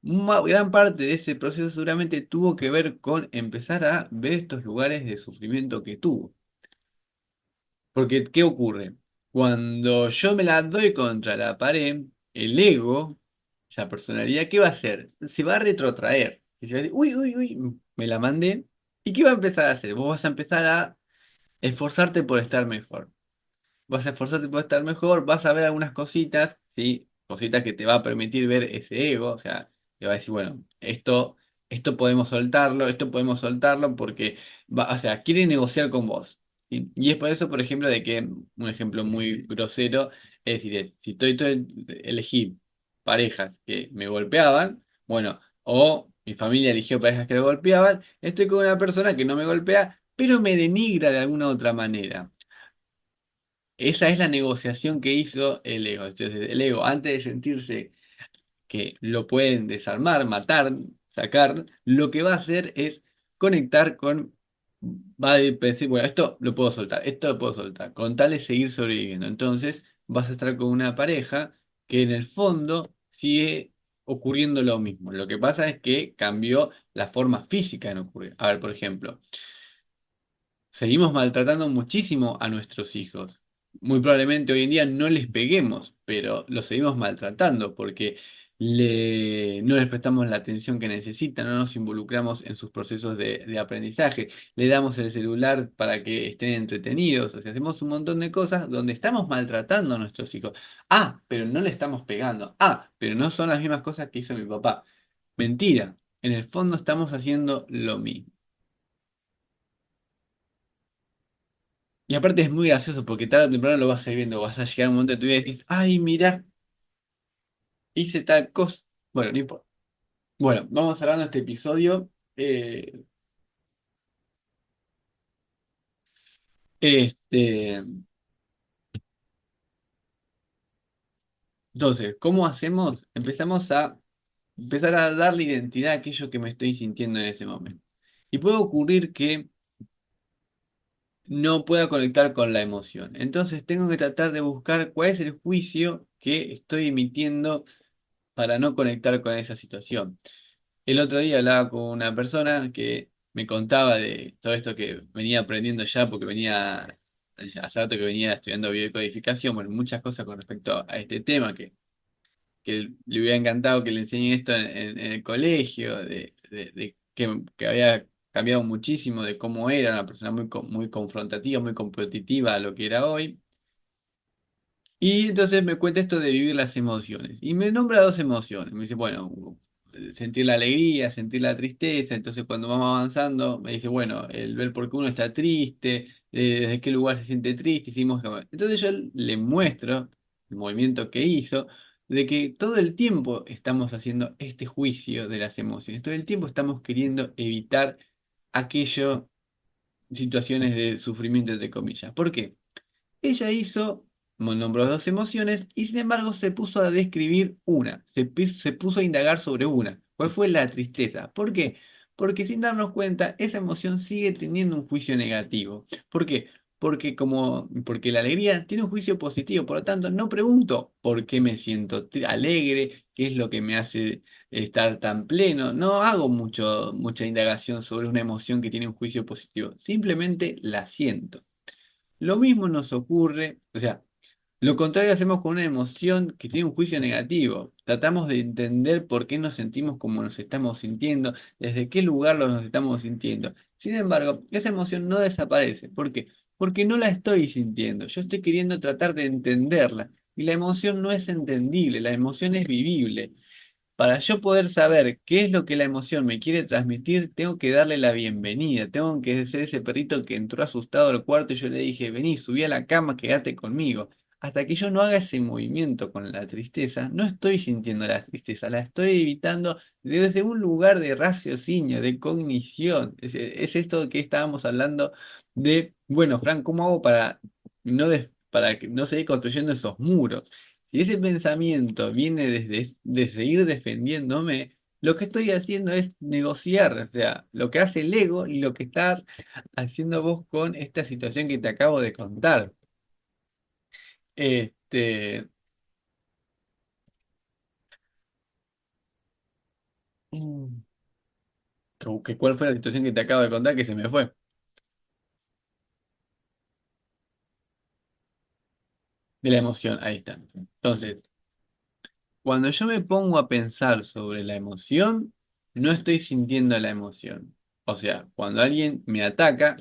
Speaker 1: gran parte de ese proceso seguramente tuvo que ver con empezar a ver estos lugares de sufrimiento que tuvo. Porque, ¿qué ocurre? Cuando yo me la doy contra la pared, el ego, esa personalidad, ¿qué va a hacer? Se va a retrotraer. Y se va a decir, uy, uy, uy, me la mandé. ¿Y qué va a empezar a hacer? Vos vas a empezar a esforzarte por estar mejor. Vas a esforzarte por estar mejor, vas a ver algunas cositas, ¿sí? Cositas que te va a permitir ver ese ego, o sea, te va a decir, bueno, esto podemos soltarlo porque, o sea, quiere negociar con vos. ¿Sí? Y es por eso, por ejemplo, de que, un ejemplo muy grosero, es decir, si elegí parejas que me golpeaban, bueno, o mi familia eligió parejas que me golpeaban, estoy con una persona que no me golpea, pero me denigra de alguna otra manera. Esa es la negociación que hizo el ego. Entonces, el ego, antes de sentirse que lo pueden desarmar, matar, sacar, lo que va a hacer es conectar con, va a decir, bueno, esto lo puedo soltar, esto lo puedo soltar, con tal de seguir sobreviviendo. Entonces, vas a estar con una pareja que en el fondo sigue ocurriendo lo mismo. Lo que pasa es que cambió la forma física en ocurrir. A ver, por ejemplo. Seguimos maltratando muchísimo a nuestros hijos. Muy probablemente hoy en día no les peguemos, pero los seguimos maltratando porque no les prestamos la atención que necesitan, no nos involucramos en sus procesos de aprendizaje, le damos el celular para que estén entretenidos, o sea, hacemos un montón de cosas donde estamos maltratando a nuestros hijos. Ah, pero no le estamos pegando. Ah, pero no son las mismas cosas que hizo mi papá. Mentira, en el fondo estamos haciendo lo mismo. Y aparte es muy gracioso porque tarde o temprano lo vas a ir viendo, vas a llegar a un momento de tu vida y dices, ay, mira, hice tal cosa. Bueno, no importa. Bueno, vamos cerrando este episodio. Eh, este, entonces, ¿cómo hacemos? Empezar a darle identidad a aquello que me estoy sintiendo en ese momento. Y puede ocurrir que no pueda conectar con la emoción. Entonces tengo que tratar de buscar cuál es el juicio que estoy emitiendo para no conectar con esa situación. El otro día hablaba con una persona que me contaba de todo esto que venía aprendiendo ya, porque hace rato que venía estudiando biodecodificación, bueno, muchas cosas con respecto a este tema, que le hubiera encantado que le enseñe esto en el colegio, de que había cambiado muchísimo de cómo era una persona muy confrontativa, muy competitiva a lo que era hoy. Y entonces me cuenta esto de vivir las emociones. Y me nombra dos emociones. Me dice, bueno, sentir la alegría, sentir la tristeza. Entonces cuando vamos avanzando, me dice, bueno, el ver por qué uno está triste, desde qué lugar se siente triste. Hicimos... Entonces yo le muestro el movimiento que hizo, de que todo el tiempo estamos haciendo este juicio de las emociones. Todo el tiempo estamos queriendo evitar aquello, situaciones de sufrimiento, entre comillas. ¿Por qué? Ella hizo, nombró dos emociones y sin embargo se puso a describir una, se puso a indagar sobre una. ¿Cuál fue la tristeza? ¿Por qué? Porque sin darnos cuenta, esa emoción sigue teniendo un juicio negativo. ¿Por qué? Porque la alegría tiene un juicio positivo, por lo tanto, no pregunto por qué me siento alegre, qué es lo que me hace estar tan pleno. No hago mucha indagación sobre una emoción que tiene un juicio positivo, simplemente la siento. Lo mismo nos ocurre, o sea, lo contrario hacemos con una emoción que tiene un juicio negativo. Tratamos de entender por qué nos sentimos como nos estamos sintiendo, desde qué lugar nos estamos sintiendo. Sin embargo, esa emoción no desaparece. ¿Por qué? Porque no la estoy sintiendo. Yo estoy queriendo tratar de entenderla. Y la emoción no es entendible, la emoción es vivible. Para yo poder saber qué es lo que la emoción me quiere transmitir, tengo que darle la bienvenida. Tengo que ser ese perrito que entró asustado al cuarto y yo le dije, vení, subí a la cama, quédate conmigo. Hasta que yo no haga ese movimiento con la tristeza, no estoy sintiendo la tristeza, la estoy evitando desde un lugar de raciocinio, de cognición. Es esto que estábamos hablando de, bueno, Fran, ¿cómo hago para que no seguir construyendo esos muros? Si ese pensamiento viene desde ir defendiéndome, lo que estoy haciendo es negociar, o sea, lo que hace el ego y lo que estás haciendo vos con esta situación que te acabo de contar. Este, mm, ¿cuál fue la situación que te acabo de contar que se me fue? De la emoción, ahí está. Entonces, cuando yo me pongo a pensar sobre la emoción, no estoy sintiendo la emoción. O sea, cuando alguien me ataca,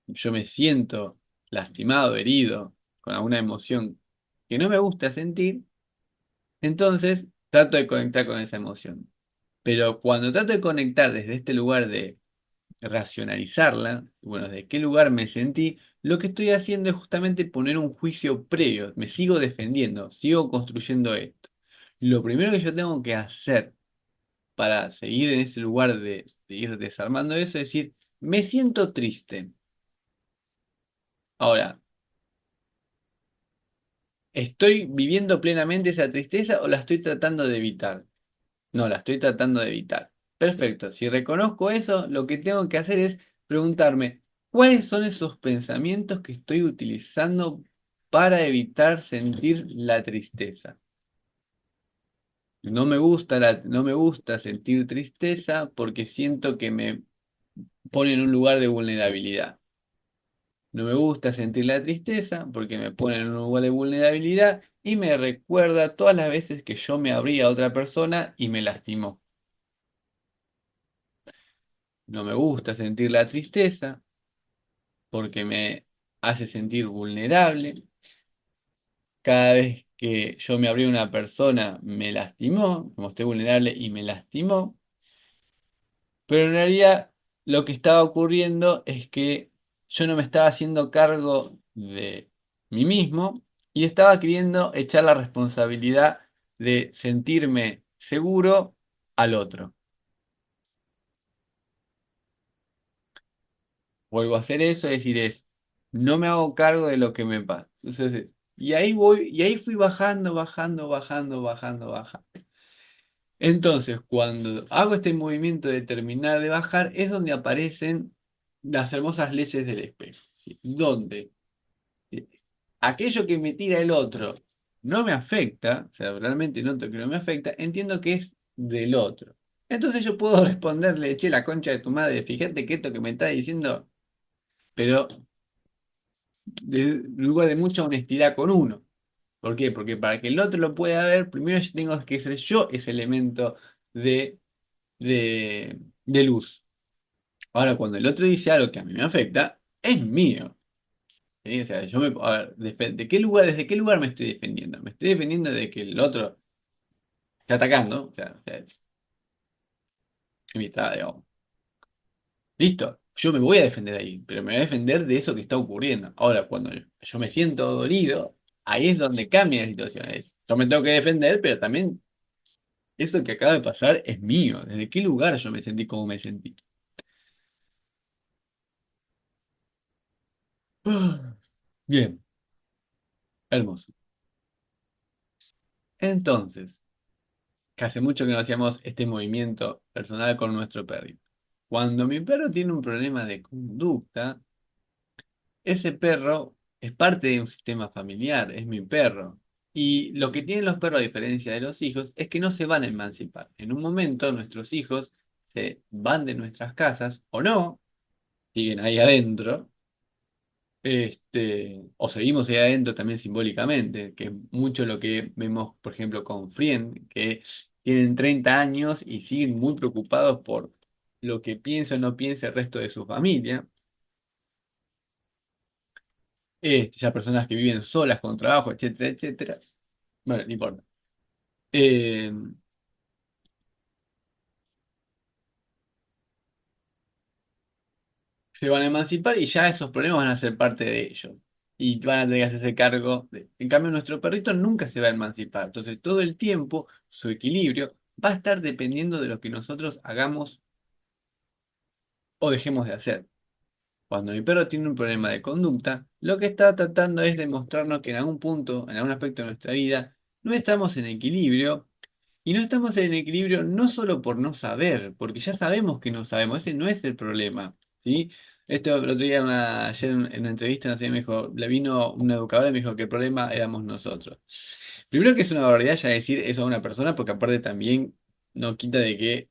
Speaker 1: yo me siento lastimado, herido, con alguna emoción que no me gusta sentir, entonces trato de conectar con esa emoción. Pero cuando trato de conectar desde este lugar de racionalizarla, bueno, ¿de qué lugar me sentí? Lo que estoy haciendo es justamente poner un juicio previo, me sigo defendiendo, sigo construyendo esto. Lo primero que yo tengo que hacer para seguir en ese lugar de ir desarmando eso es decir, me siento triste. Ahora, ¿estoy viviendo plenamente esa tristeza o la estoy tratando de evitar? No, la estoy tratando de evitar. Perfecto, si reconozco eso, lo que tengo que hacer es preguntarme, ¿cuáles son esos pensamientos que estoy utilizando para evitar sentir la tristeza? No me gusta sentir tristeza porque siento que me pone en un lugar de vulnerabilidad. No me gusta sentir la tristeza porque me pone en un lugar de vulnerabilidad y me recuerda todas las veces que yo me abrí a otra persona y me lastimó. No me gusta sentir la tristeza porque me hace sentir vulnerable. Cada vez que yo me abrí a una persona me lastimó, me mostré vulnerable y me lastimó. Pero en realidad lo que estaba ocurriendo es que yo no me estaba haciendo cargo de mí mismo y estaba queriendo echar la responsabilidad de sentirme seguro al otro. Vuelvo a hacer eso, es decir, no me hago cargo de lo que me pasa. Entonces, y ahí voy, y ahí fui bajando, bajando, bajando, bajando, bajando. Entonces, cuando hago este movimiento de terminar de bajar, es donde aparecen las hermosas leyes del espejo. ¿Sí? Donde eh, aquello que me tira el otro no me afecta, o sea, realmente noto que no me afecta, entiendo que es del otro. Entonces yo puedo responderle, che, la concha de tu madre, fíjate que esto que me está diciendo, pero de lugar de mucha honestidad con uno. ¿Por qué? Porque para que el otro lo pueda ver, primero yo tengo que ser yo ese elemento de de luz. Ahora, cuando el otro dice algo que a mí me afecta, es mío. ¿sí? O sea, a ver, ¿de qué lugar, desde qué lugar me estoy defendiendo? Me estoy defendiendo de que el otro está atacando, o sea, es mi digamos. Listo, yo me voy a defender ahí, pero me voy a defender de eso que está ocurriendo. Ahora, cuando yo me siento dolido, ahí es donde cambia la situación. Yo me tengo que defender, pero también eso que acaba de pasar es mío. ¿Desde qué lugar yo me sentí como me sentí? Ah, bien, hermoso. Entonces, que hace mucho que no hacíamos este movimiento personal con nuestro perrito. Cuando mi perro tiene un problema de conducta, ese perro es parte de un sistema familiar, es mi perro. Y lo que tienen los perros, a diferencia de los hijos, es que no se van a emancipar. En un momento, nuestros hijos se van de nuestras casas o no, siguen ahí adentro, o seguimos ahí adentro también simbólicamente, que es mucho lo que vemos, por ejemplo, con Friend, que tienen 30 años y siguen muy preocupados por lo que piensa o no piensa el resto de su familia. Ya personas que viven solas con trabajo, etcétera, etcétera. Bueno, no importa. Eh, Se van a emancipar y ya esos problemas van a ser parte de ellos. Y van a tener que hacerse cargo En cambio, nuestro perrito nunca se va a emancipar. Entonces, todo el tiempo, su equilibrio va a estar dependiendo de lo que nosotros hagamos o dejemos de hacer. Cuando mi perro tiene un problema de conducta, lo que está tratando es demostrarnos que en algún punto, en algún aspecto de nuestra vida, no estamos en equilibrio. Y no estamos en equilibrio no solo por no saber, porque ya sabemos que no sabemos, ese no es el problema, ¿sí? Esto el otro día, ayer en una entrevista, no sé, me dijo, le vino una educadora y me dijo que el problema éramos nosotros. Primero que es una barbaridad ya decir eso a una persona, porque aparte también no quita de que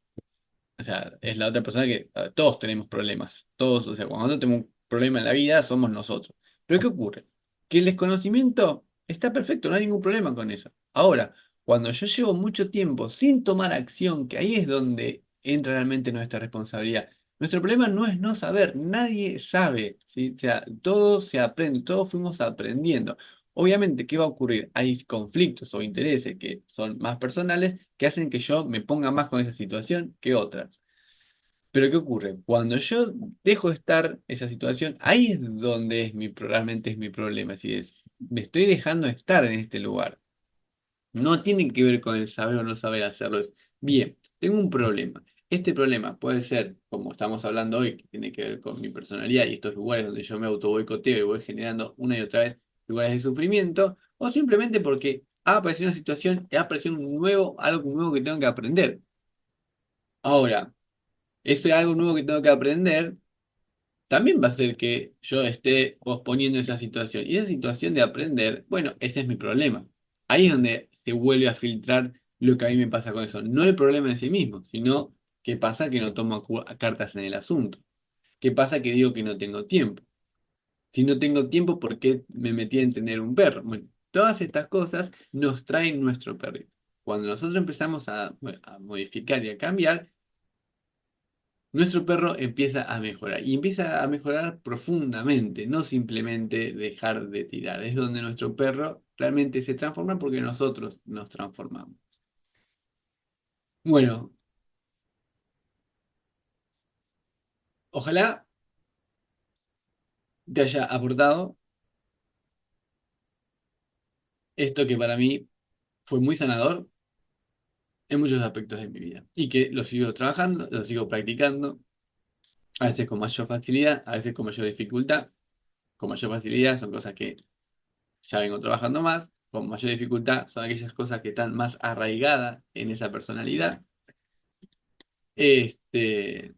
Speaker 1: o sea, es la otra persona que todos tenemos problemas. Todos, o sea, cuando nosotros tenemos un problema en la vida, somos nosotros. Pero ¿qué ocurre? Que el desconocimiento está perfecto, no hay ningún problema con eso. Ahora, cuando yo llevo mucho tiempo sin tomar acción, que ahí es donde entra realmente nuestra responsabilidad. Nuestro problema no es no saber, nadie sabe, ¿sí? O sea, todo se aprende, todos fuimos aprendiendo. Obviamente, ¿qué va a ocurrir? Hay conflictos o intereses que son más personales que hacen que yo me ponga más con esa situación que otras. Pero ¿qué ocurre? Cuando yo dejo de estar esa situación, ahí es donde realmente es mi problema. Si es, me estoy dejando estar en este lugar. No tiene que ver con el saber o no saber hacerlo. Es, bien, tengo un problema. Este problema puede ser, como estamos hablando hoy, que tiene que ver con mi personalidad y estos lugares donde yo me auto boicoteo y voy generando una y otra vez lugares de sufrimiento, o simplemente porque ha aparecido una situación, ha aparecido algo nuevo que tengo que aprender. Ahora, eso es algo nuevo que tengo que aprender también va a ser que yo esté posponiendo esa situación. Y esa situación de aprender, bueno, ese es mi problema. Ahí es donde se vuelve a filtrar lo que a mí me pasa con eso. No el problema en sí mismo, sino qué pasa que no tomo cartas en el asunto. ¿Qué pasa que digo que no tengo tiempo? Si no tengo tiempo, ¿por qué me metí en tener un perro? Bueno, todas estas cosas nos traen nuestro perrito. Cuando nosotros empezamos bueno, a modificar y a cambiar, nuestro perro empieza a mejorar y empieza a mejorar profundamente, no simplemente dejar de tirar. Es donde nuestro perro realmente se transforma porque nosotros nos transformamos. Bueno, ojalá te haya aportado esto que para mí fue muy sanador en muchos aspectos de mi vida y que lo sigo trabajando, lo sigo practicando, a veces con mayor facilidad, a veces con mayor dificultad. Con mayor facilidad son cosas que ya vengo trabajando más, con mayor dificultad son aquellas cosas que están más arraigadas en esa personalidad, este,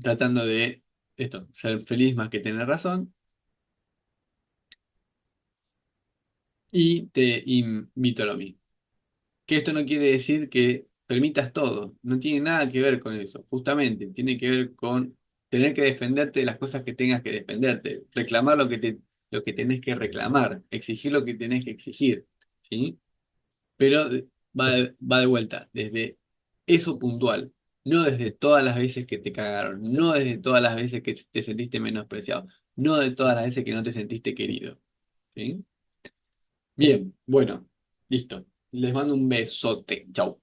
Speaker 1: tratando de ser feliz más que tener razón, y te invito a lo mismo. Que esto no quiere decir que permitas todo, no tiene nada que ver con eso, justamente tiene que ver con tener que defenderte de las cosas que tengas que defenderte, reclamar lo que tenés que reclamar, exigir lo que tenés que exigir, ¿sí? Pero va de vuelta, desde eso puntual, no desde todas las veces que te cagaron, no desde todas las veces que te sentiste menospreciado. no de todas las veces que no te sentiste querido. ¿Sí? Bien, bueno, listo. Les mando un besote. Chau.